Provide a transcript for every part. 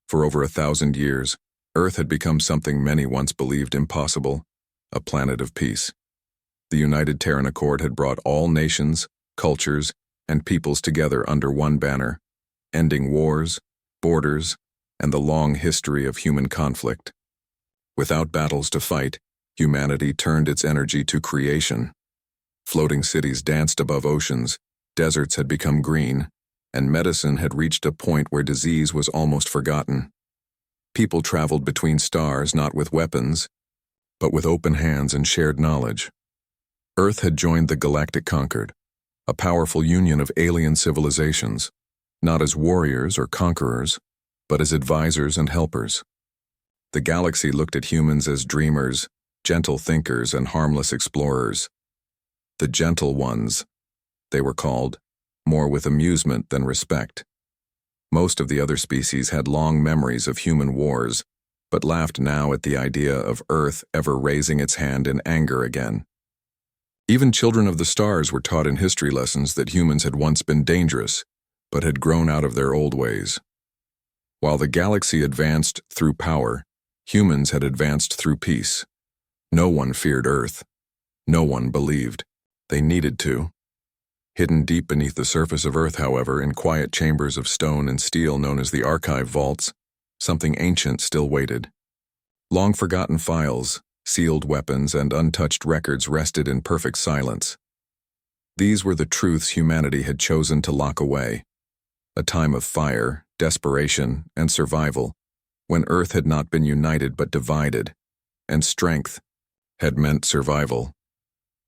For over 1,000 years, Earth had become something many once believed impossible, a planet of peace. The United Terran Accord had brought all nations, cultures, and peoples together under one banner, ending wars, borders, and the long history of human conflict. Without battles to fight, humanity turned its energy to creation. Floating cities danced above oceans, deserts had become green, and medicine had reached a point where disease was almost forgotten. People traveled between stars not with weapons, but with open hands and shared knowledge. Earth had joined the Galactic Concord, a powerful union of alien civilizations, not as warriors or conquerors, but as advisors and helpers. The galaxy looked at humans as dreamers, gentle thinkers, and harmless explorers. The gentle ones, they were called, more with amusement than respect. Most of the other species had long memories of human wars, but laughed now at the idea of Earth ever raising its hand in anger again. Even children of the stars were taught in history lessons that humans had once been dangerous, but had grown out of their old ways. While the galaxy advanced through power, humans had advanced through peace. No one feared Earth. No one believed. They needed to. Hidden deep beneath the surface of Earth, however, in quiet chambers of stone and steel known as the archive vaults, something ancient still waited. Long-forgotten files, sealed weapons, and untouched records rested in perfect silence. These were the truths humanity had chosen to lock away. A time of fire, desperation, and survival, when Earth had not been united but divided, and strength had meant survival.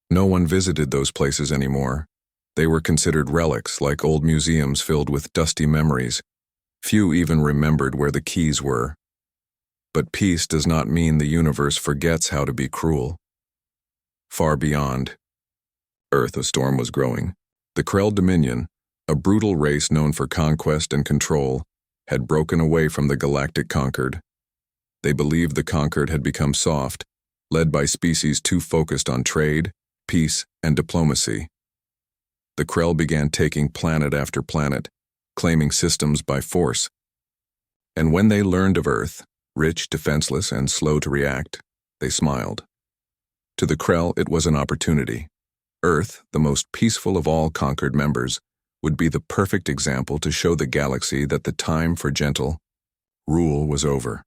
No one visited those places anymore. They were considered relics, like old museums filled with dusty memories. Few even remembered where the keys were. But peace does not mean the universe forgets how to be cruel. Far beyond Earth, a storm was growing. The Krell Dominion, a brutal race known for conquest and control, had broken away from the Galactic Concord. They believed the Concord had become soft, led by species too focused on trade, peace, and diplomacy. The Krell began taking planet after planet, claiming systems by force. And when they learned of Earth, rich, defenseless, and slow to react, they smiled. To the Krell, it was an opportunity. Earth, the most peaceful of all conquered members, would be the perfect example to show the galaxy that the time for gentle rule was over.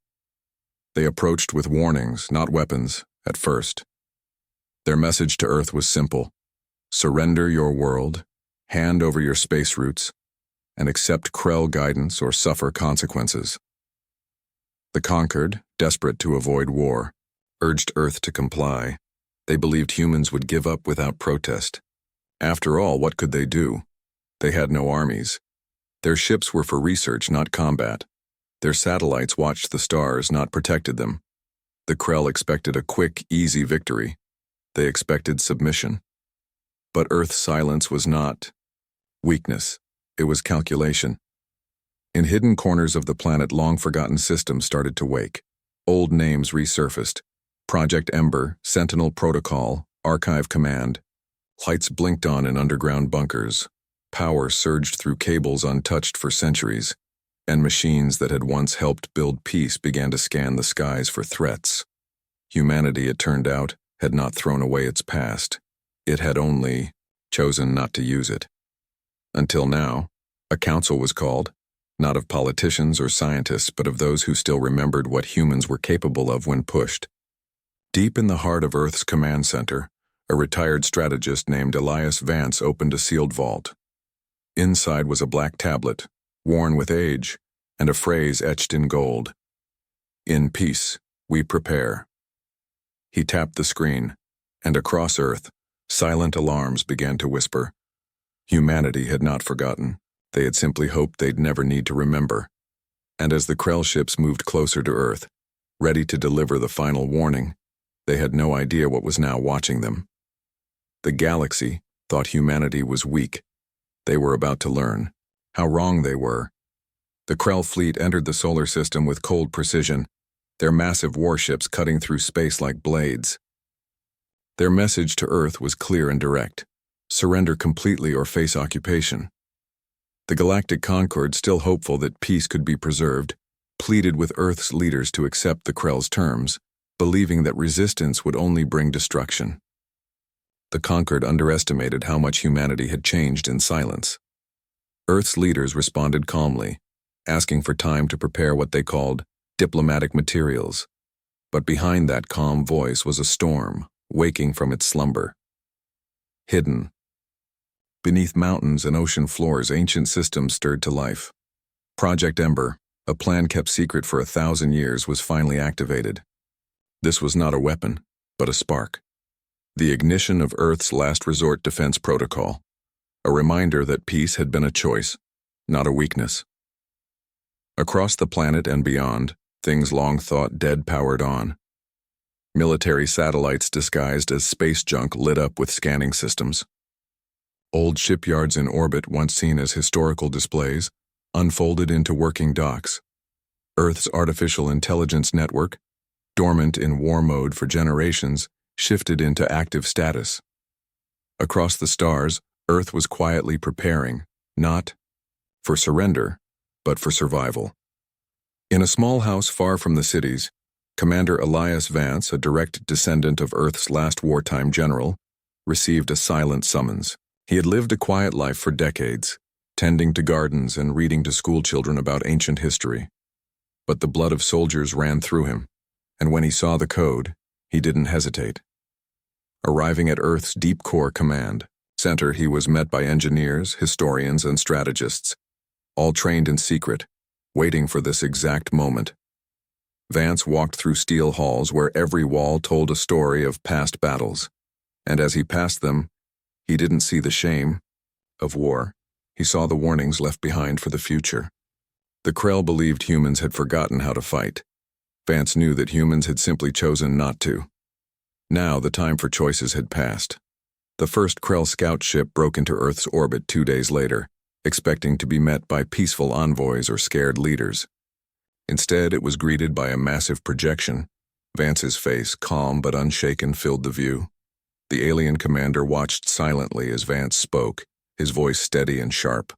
They approached with warnings, not weapons, at first. Their message to Earth was simple: surrender your world, hand over your space routes, and accept Krell guidance or suffer consequences. The conquered, desperate to avoid war, urged Earth to comply. They believed humans would give up without protest. After all, what could they do? They had no armies. Their ships were for research, not combat. Their satellites watched the stars, not protected them. The Krell expected a quick, easy victory. They expected submission. But Earth's silence was not weakness. It was calculation. In hidden corners of the planet, long-forgotten systems started to wake. Old names resurfaced. Project Ember, Sentinel Protocol, Archive Command. Lights blinked on in underground bunkers. Power surged through cables untouched for centuries, and machines that had once helped build peace began to scan the skies for threats. Humanity, it turned out, had not thrown away its past. It had only chosen not to use it. Until now, a council was called, not of politicians or scientists, but of those who still remembered what humans were capable of when pushed. Deep in the heart of Earth's command center, a retired strategist named Elias Vance opened a sealed vault. Inside was a black tablet, worn with age, and a phrase etched in gold: "In peace, we prepare." He tapped the screen, and across Earth, silent alarms began to whisper. Humanity had not forgotten. They had simply hoped they'd never need to remember. And as the Krell ships moved closer to Earth, ready to deliver the final warning, they had no idea what was now watching them. The galaxy thought humanity was weak. They were about to learn how wrong they were. The Krell fleet entered the solar system with cold precision, their massive warships cutting through space like blades. Their message to Earth was clear and direct: surrender completely or face occupation. The Galactic Concord, still hopeful that peace could be preserved, pleaded with Earth's leaders to accept the Krell's terms, believing that resistance would only bring destruction. The conquered underestimated how much humanity had changed in silence. Earth's leaders responded calmly, asking for time to prepare what they called diplomatic materials. But behind that calm voice was a storm, waking from its slumber. Hidden beneath mountains and ocean floors, ancient systems stirred to life. Project Ember, a plan kept secret for 1,000 years, was finally activated. This was not a weapon, but a spark. The ignition of Earth's last resort defense protocol, a reminder that peace had been a choice, not a weakness. Across the planet and beyond, things long thought dead powered on. Military satellites disguised as space junk lit up with scanning systems. Old shipyards in orbit, once seen as historical displays, unfolded into working docks. Earth's artificial intelligence network, dormant in war mode for generations, shifted into active status. Across the stars, Earth was quietly preparing, not for surrender, but for survival. In a small house far from the cities, Commander Elias Vance, a direct descendant of Earth's last wartime general, received a silent summons. He had lived a quiet life for decades, tending to gardens and reading to schoolchildren about ancient history. But the blood of soldiers ran through him, and when he saw the code, he didn't hesitate. Arriving at Earth's Deep Core Command Center, he was met by engineers, historians, and strategists, all trained in secret, waiting for this exact moment. Vance walked through steel halls where every wall told a story of past battles, and as he passed them, he didn't see the shame of war. He saw the warnings left behind for the future. The Krell believed humans had forgotten how to fight. Vance knew that humans had simply chosen not to. Now the time for choices had passed. The first Krell scout ship broke into Earth's orbit 2 days later, expecting to be met by peaceful envoys or scared leaders. Instead, it was greeted by a massive projection. Vance's face, calm but unshaken, filled the view. The alien commander watched silently as Vance spoke, his voice steady and sharp.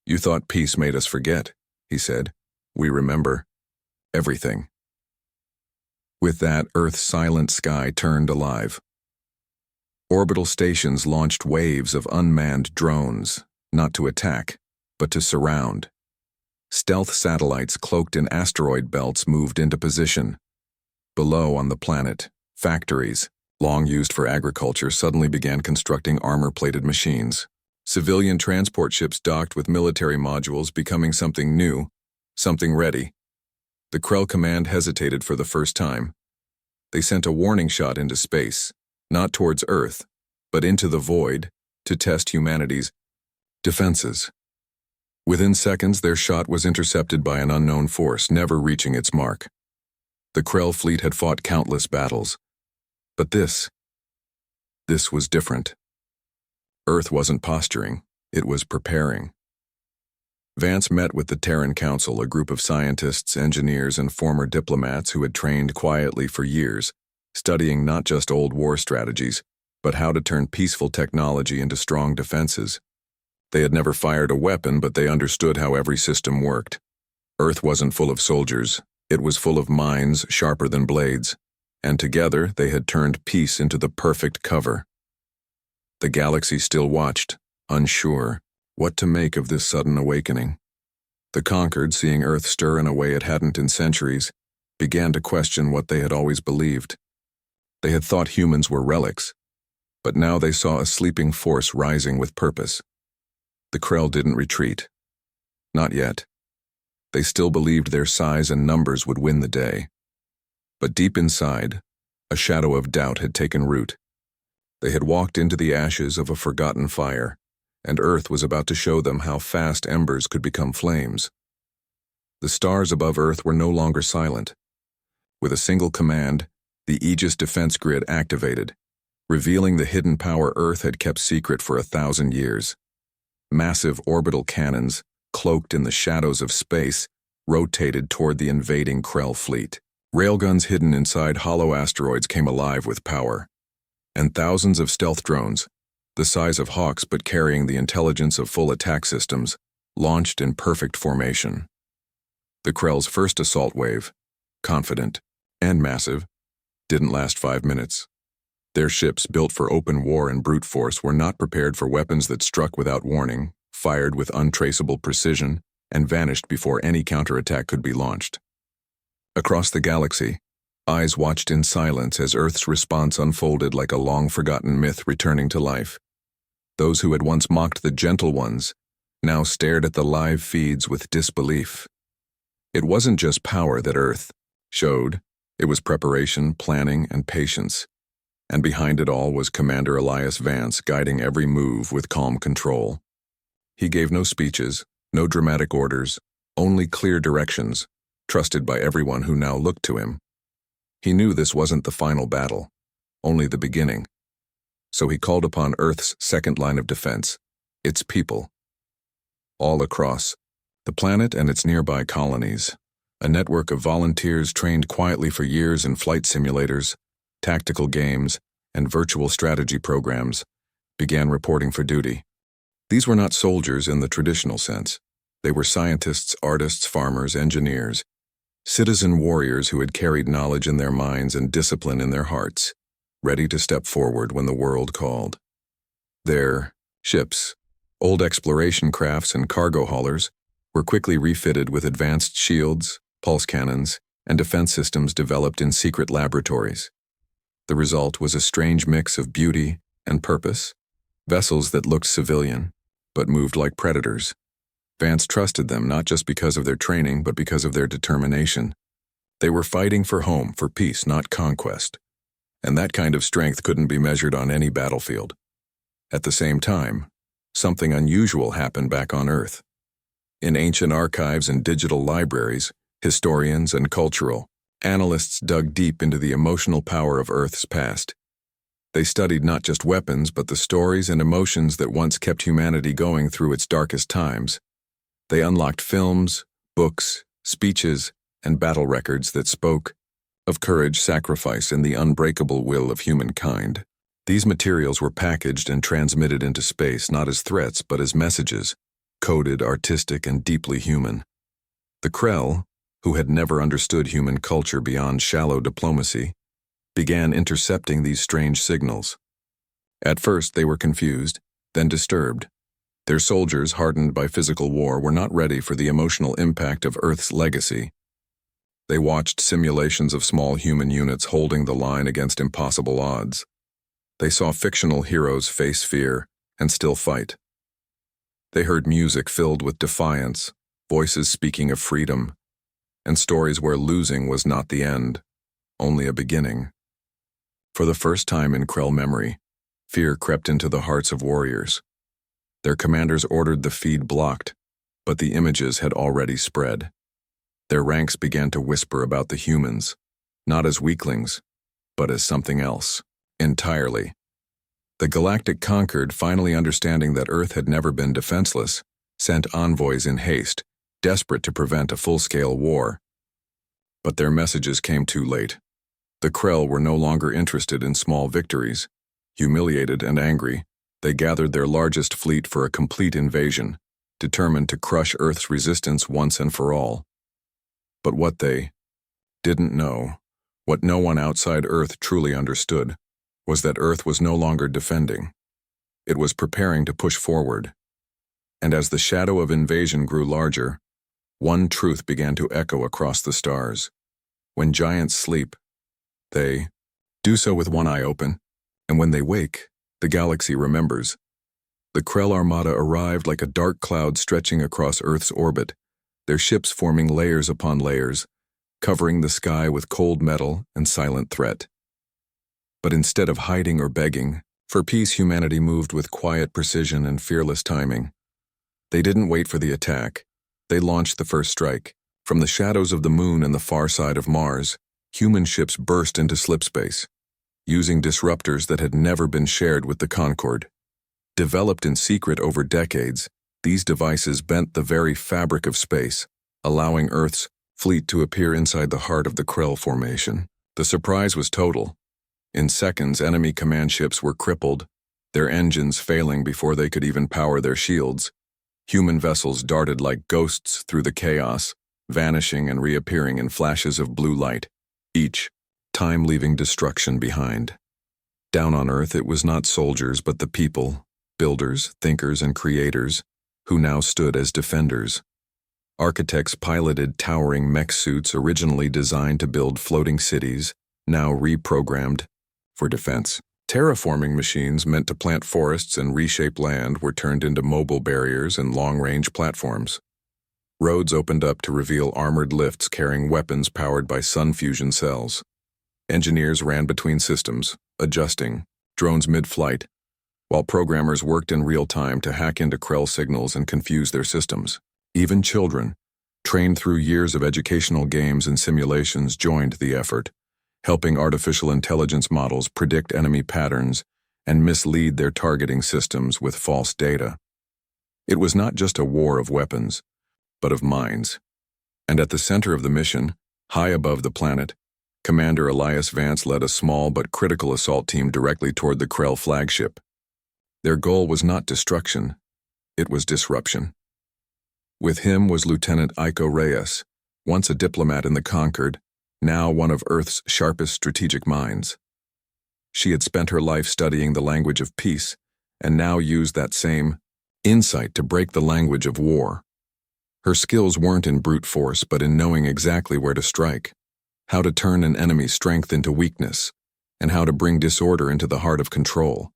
"You thought peace made us forget," he said. "We remember everything." With that, Earth's silent sky turned alive. Orbital stations launched waves of unmanned drones, not to attack, but to surround. Stealth satellites cloaked in asteroid belts moved into position. Below on the planet, factories, long used for agriculture, suddenly began constructing armor-plated machines. Civilian transport ships docked with military modules, becoming something new, something ready. The Krell command hesitated for the first time. They sent a warning shot into space, not towards Earth, but into the void, to test humanity's defenses. Within seconds, their shot was intercepted by an unknown force, never reaching its mark. The Krell fleet had fought countless battles. But this was different. Earth wasn't posturing, it was preparing. Vance met with the Terran Council, a group of scientists, engineers, and former diplomats who had trained quietly for years, studying not just old war strategies, but how to turn peaceful technology into strong defenses. They had never fired a weapon, but they understood how every system worked. Earth wasn't full of soldiers, it was full of minds sharper than blades. And together they had turned peace into the perfect cover. The galaxy still watched, unsure what to make of this sudden awakening. The conquered, seeing Earth stir in a way it hadn't in centuries, began to question what they had always believed. They had thought humans were relics, but now they saw a sleeping force rising with purpose. The Krell didn't retreat. Not yet. They still believed their size and numbers would win the day. But deep inside, a shadow of doubt had taken root. They had walked into the ashes of a forgotten fire, and Earth was about to show them how fast embers could become flames. The stars above Earth were no longer silent. With a single command, the Aegis defense grid activated, revealing the hidden power Earth had kept secret for 1,000 years. Massive orbital cannons, cloaked in the shadows of space, rotated toward the invading Krell fleet. Railguns hidden inside hollow asteroids came alive with power, and thousands of stealth drones, the size of hawks but carrying the intelligence of full attack systems, launched in perfect formation. The Krell's first assault wave, confident and massive, didn't last 5 minutes. Their ships, built for open war and brute force, were not prepared for weapons that struck without warning, fired with untraceable precision, and vanished before any counterattack could be launched. Across the galaxy, eyes watched in silence as Earth's response unfolded like a long-forgotten myth returning to life. Those who had once mocked the gentle ones now stared at the live feeds with disbelief. It wasn't just power that Earth showed, it was preparation, planning, and patience. And behind it all was Commander Elias Vance, guiding every move with calm control. He gave no speeches, no dramatic orders, only clear directions, trusted by everyone who now looked to him. He knew this wasn't the final battle, only the beginning. So he called upon Earth's second line of defense, its people. All across the planet and its nearby colonies, a network of volunteers trained quietly for years in flight simulators, tactical games, and virtual strategy programs, began reporting for duty. These were not soldiers in the traditional sense. They were scientists, artists, farmers, engineers, citizen warriors who had carried knowledge in their minds and discipline in their hearts, ready to step forward when the world called. Their ships, old exploration crafts and cargo haulers, were quickly refitted with advanced shields, pulse cannons, and defense systems developed in secret laboratories. The result was a strange mix of beauty and purpose, vessels that looked civilian, but moved like predators. Vance trusted them not just because of their training, but because of their determination. They were fighting for home, for peace, not conquest. And that kind of strength couldn't be measured on any battlefield. At the same time, something unusual happened back on Earth. In ancient archives and digital libraries, historians and cultural analysts dug deep into the emotional power of Earth's past. They studied not just weapons, but the stories and emotions that once kept humanity going through its darkest times. They unlocked films, books, speeches, and battle records that spoke of courage, sacrifice, and the unbreakable will of humankind. These materials were packaged and transmitted into space not as threats but as messages, coded, artistic, and deeply human. The Krell, who had never understood human culture beyond shallow diplomacy, began intercepting these strange signals. At first they were confused, then disturbed. Their soldiers, hardened by physical war, were not ready for the emotional impact of Earth's legacy. They watched simulations of small human units holding the line against impossible odds. They saw fictional heroes face fear and still fight. They heard music filled with defiance, voices speaking of freedom, and stories where losing was not the end, only a beginning. For the first time in Krell memory, fear crept into the hearts of warriors. Their commanders ordered the feed blocked, but the images had already spread. Their ranks began to whisper about the humans, not as weaklings, but as something else, entirely. The Galactic Concord, finally understanding that Earth had never been defenseless, sent envoys in haste, desperate to prevent a full-scale war. But their messages came too late. The Krell were no longer interested in small victories. Humiliated and angry, they gathered their largest fleet for a complete invasion, determined to crush Earth's resistance once and for all. But what they didn't know, what no one outside Earth truly understood, was that Earth was no longer defending. It was preparing to push forward. And as the shadow of invasion grew larger, one truth began to echo across the stars. When giants sleep, they do so with one eye open, and when they wake, the galaxy remembers. The Krell Armada arrived like a dark cloud stretching across Earth's orbit, their ships forming layers upon layers, covering the sky with cold metal and silent threat. But instead of hiding or begging, for peace humanity moved with quiet precision and fearless timing. They didn't wait for the attack. They launched the first strike. From the shadows of the moon and the far side of Mars, human ships burst into slipspace, using disruptors that had never been shared with the Concord. Developed in secret over decades, these devices bent the very fabric of space, allowing Earth's fleet to appear inside the heart of the Krell formation. The surprise was total. In seconds, enemy command ships were crippled, their engines failing before they could even power their shields. Human vessels darted like ghosts through the chaos, vanishing and reappearing in flashes of blue light, each time leaving destruction behind. Down on Earth, it was not soldiers but the people, builders, thinkers, and creators, who now stood as defenders. Architects piloted towering mech suits originally designed to build floating cities, now reprogrammed for defense. Terraforming machines meant to plant forests and reshape land were turned into mobile barriers and long-range platforms. Roads opened up to reveal armored lifts carrying weapons powered by sun fusion cells. Engineers ran between systems, adjusting drones mid-flight, while programmers worked in real time to hack into Krell signals and confuse their systems. Even children, trained through years of educational games and simulations, joined the effort, helping artificial intelligence models predict enemy patterns and mislead their targeting systems with false data. It was not just a war of weapons, but of minds. And at the center of the mission, high above the planet, Commander Elias Vance led a small but critical assault team directly toward the Krell flagship. Their goal was not destruction, it was disruption. With him was Lieutenant Aiko Reyes, once a diplomat in the Concord, now one of Earth's sharpest strategic minds. She had spent her life studying the language of peace, and now used that same insight to break the language of war. Her skills weren't in brute force, but in knowing exactly where to strike, how to turn an enemy's strength into weakness, and how to bring disorder into the heart of control.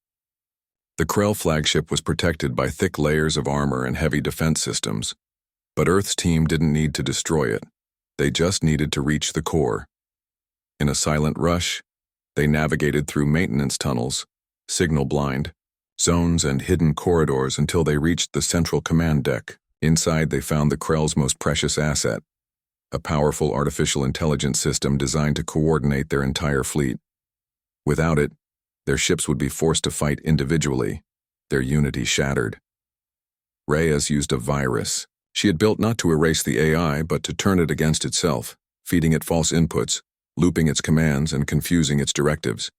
The Krell flagship was protected by thick layers of armor and heavy defense systems, but Earth's team didn't need to destroy it. They just needed to reach the core. In a silent rush, they navigated through maintenance tunnels, signal-blind, zones and hidden corridors until they reached the central command deck. Inside, they found the Krell's most precious asset, a powerful artificial intelligence system designed to coordinate their entire fleet. Without it, their ships would be forced to fight individually, their unity shattered. Reyes used a virus she had built not to erase the AI, but to turn it against itself, feeding it false inputs, looping its commands, and confusing its directives.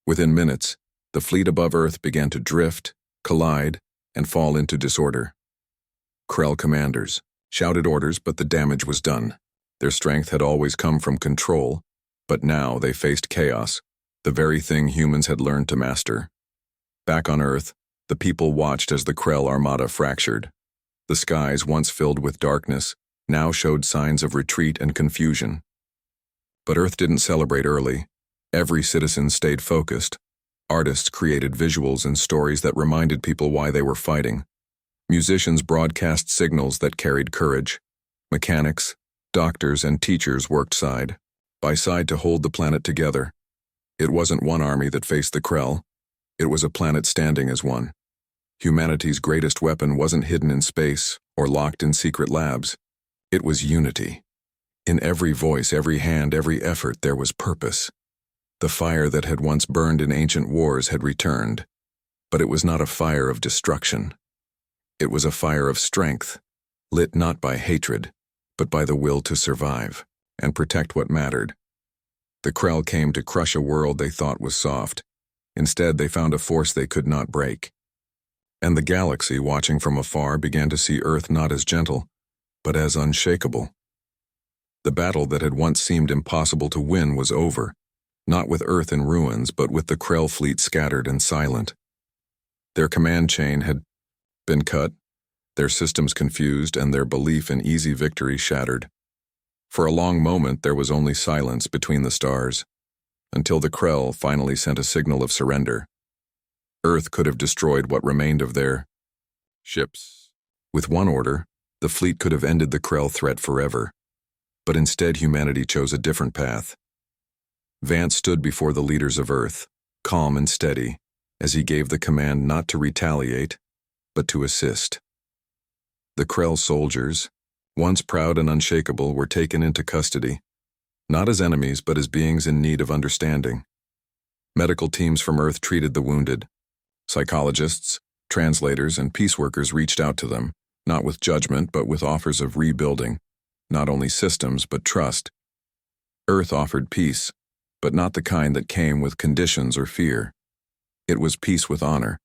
Within minutes, the fleet above Earth began to drift, collide, and fall into disorder. Krell commanders shouted orders, but the damage was done. Their strength had always come from control, but now they faced chaos, the very thing humans had learned to master. Back on Earth, the people watched as the Krell armada fractured. The skies, once filled with darkness, now showed signs of retreat and confusion. But Earth didn't celebrate early. Every citizen stayed focused. Artists created visuals and stories that reminded people why they were fighting. Musicians broadcast signals that carried courage. Mechanics, doctors, and teachers worked side by side to hold the planet together. It wasn't one army that faced the Krell. It was a planet standing as one. Humanity's greatest weapon wasn't hidden in space or locked in secret labs. It was unity. In every voice, every hand, every effort, there was purpose. The fire that had once burned in ancient wars had returned, but it was not a fire of destruction. It was a fire of strength, lit not by hatred, but by the will to survive and protect what mattered. The Krell came to crush a world they thought was soft. Instead, they found a force they could not break. And the galaxy, watching from afar, began to see Earth not as gentle, but as unshakable. The battle that had once seemed impossible to win was over, not with Earth in ruins, but with the Krell fleet scattered and silent. Their command chain had been cut, their systems confused, and their belief in easy victory shattered. For a long moment, there was only silence between the stars, until the Krell finally sent a signal of surrender. Earth could have destroyed what remained of their ships. With one order, the fleet could have ended the Krell threat forever. But instead, humanity chose a different path. Vance stood before the leaders of Earth, calm and steady, as he gave the command not to retaliate, but to assist. The Krell soldiers, once proud and unshakable, were taken into custody, not as enemies, but as beings in need of understanding. Medical teams from Earth treated the wounded. Psychologists, translators, and peace workers reached out to them, not with judgment, but with offers of rebuilding, not only systems, but trust. Earth offered peace, but not the kind that came with conditions or fear. It was peace with honor,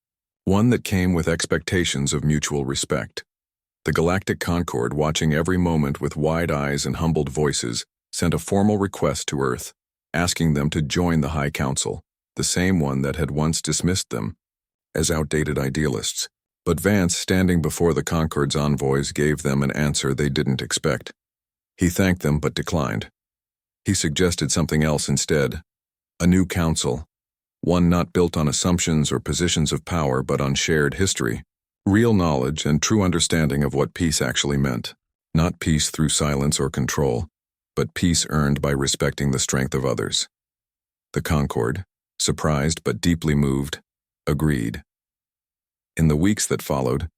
one that came with expectations of mutual respect. The Galactic Concord, watching every moment with wide eyes and humbled voices, sent a formal request to Earth, asking them to join the High Council, the same one that had once dismissed them as outdated idealists. But Vance, standing before the Concord's envoys, gave them an answer they didn't expect. He thanked them but declined. He suggested something else instead, a new council, one not built on assumptions or positions of power but on shared history, real knowledge and true understanding of what peace actually meant. Not peace through silence or control, but peace earned by respecting the strength of others. The Concord, surprised but deeply moved, agreed. In the weeks that followed,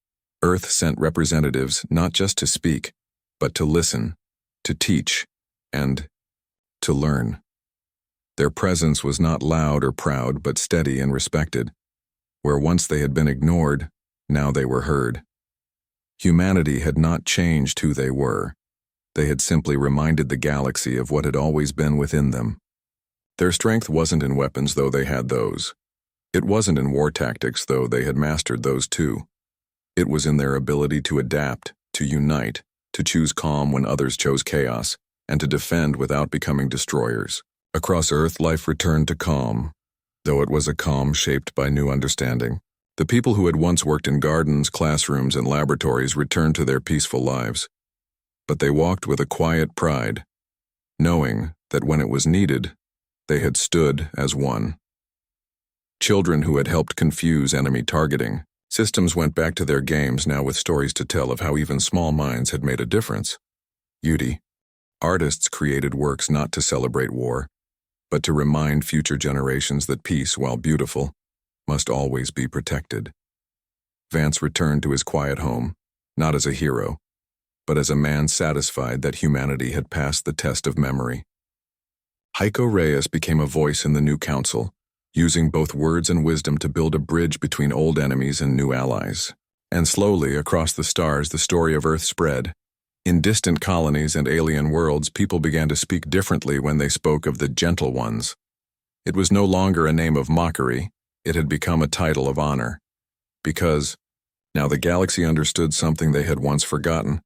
Earth sent representatives not just to speak, but to listen, to teach, and to learn. Their presence was not loud or proud, but steady and respected. Where once they had been ignored, now they were heard. Humanity had not changed who they were. They had simply reminded the galaxy of what had always been within them. Their strength wasn't in weapons, though they had those. It wasn't in war tactics, though they had mastered those too. It was in their ability to adapt, to unite, to choose calm when others chose chaos, and to defend without becoming destroyers. Across Earth, life returned to calm, though it was a calm shaped by new understanding. The people who had once worked in gardens, classrooms, and laboratories returned to their peaceful lives. But they walked with a quiet pride, knowing that when it was needed, they had stood as one. Children who had helped confuse enemy targeting. Systems went back to their games, now with stories to tell of how even small minds had made a difference. Beauty. Artists created works not to celebrate war, but to remind future generations that peace, while beautiful, must always be protected. Vance returned to his quiet home, not as a hero, but as a man satisfied that humanity had passed the test of memory. Heiko Reyes became a voice in the new council, using both words and wisdom to build a bridge between old enemies and new allies. And slowly, across the stars, the story of Earth spread. In distant colonies and alien worlds, people began to speak differently when they spoke of the Gentle Ones. It was no longer a name of mockery, it had become a title of honor. Because now the galaxy understood something they had once forgotten.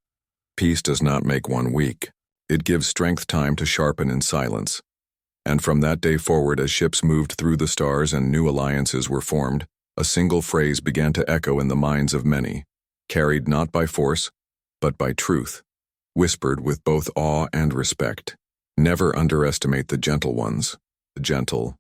Peace does not make one weak. It gives strength time to sharpen in silence. And from that day forward, as ships moved through the stars and new alliances were formed, a single phrase began to echo in the minds of many, carried not by force, but by truth, whispered with both awe and respect. Never underestimate the gentle ones. The gentle